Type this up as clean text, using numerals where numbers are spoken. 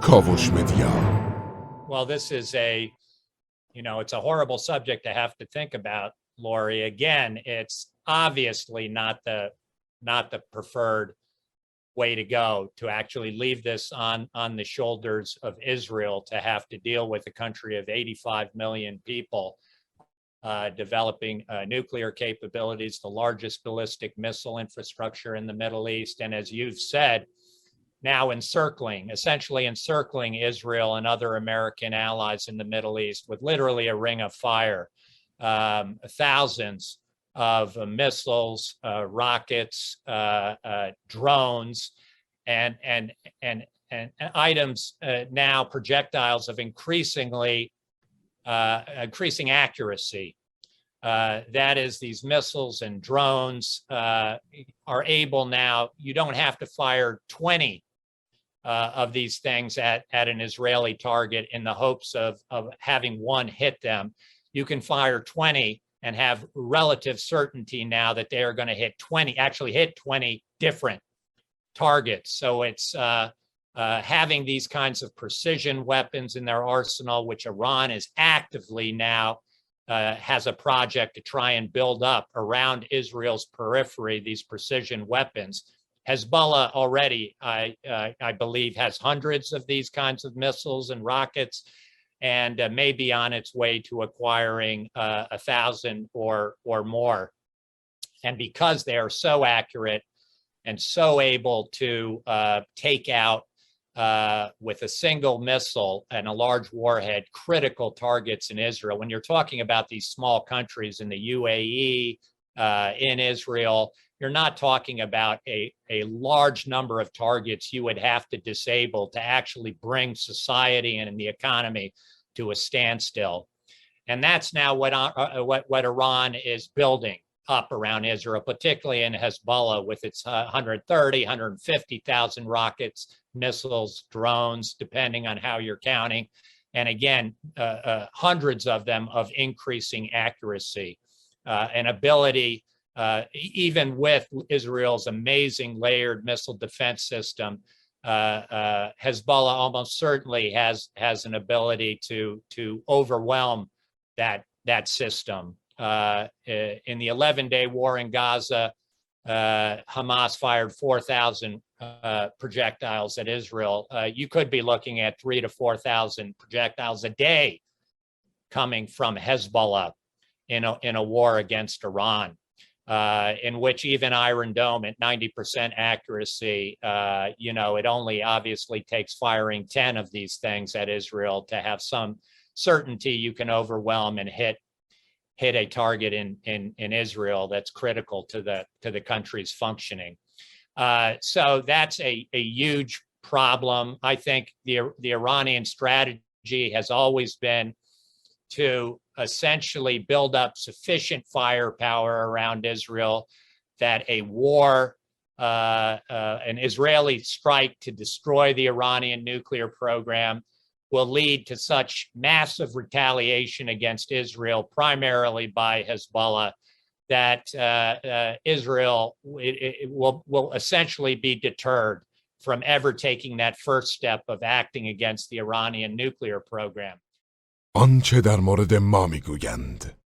کاوش مدیا. Well, this is it's a horrible subject to have to think about, Lori. Again, it's obviously not the preferred way to go, to actually leave this on the shoulders of Israel, to have to deal with a country of 85 million people developing nuclear capabilities, the largest ballistic missile infrastructure in the Middle East. And as you've said, now essentially encircling Israel and other American allies in the Middle East with literally a ring of fire, thousands of missiles, rockets, drones, and items, now projectiles of increasing accuracy. That is, these missiles and drones are able now, you don't have to fire 20 of these things at an Israeli target in the hopes of having one hit them. You can fire 20 and have relative certainty now that they are going to hit 20 different targets. So it's having these kinds of precision weapons in their arsenal, which Iran is actively now has a project to try and build up around Israel's periphery, these precision weapons. Hezbollah already, I believe, has hundreds of these kinds of missiles and rockets, and may be on its way to acquiring 1,000 or more. And because they are so accurate and so able to take out with a single missile and a large warhead critical targets in Israel, when you're talking about these small countries in the UAE, in Israel, you're not talking about a large number of targets you would have to disable to actually bring society and the economy to a standstill. And that's now what Iran is building up around Israel, particularly in Hezbollah, with its 130, 150,000 rockets, missiles, drones, depending on how you're counting. And again, hundreds of them of increasing accuracy, and ability, even with Israel's amazing layered missile defense system, Hezbollah almost certainly has an ability to overwhelm that system. In the 11-day war in Gaza, Hamas fired 4,000 projectiles at Israel. You could be looking at 3,000 to 4,000 projectiles a day coming from Hezbollah in a war against Iran, in which even Iron Dome at 90% accuracy, it only obviously takes firing 10 of these things at Israel to have some certainty you can overwhelm and hit a target in Israel that's critical to the country's functioning. So that's a huge problem. I think the Iranian strategy has always been to essentially build up sufficient firepower around Israel that a war, an Israeli strike to destroy the Iranian nuclear program, will lead to such massive retaliation against Israel, primarily by Hezbollah, that Israel will essentially be deterred from ever taking that first step of acting against the Iranian nuclear program. آنچه در مورد ما میگویند.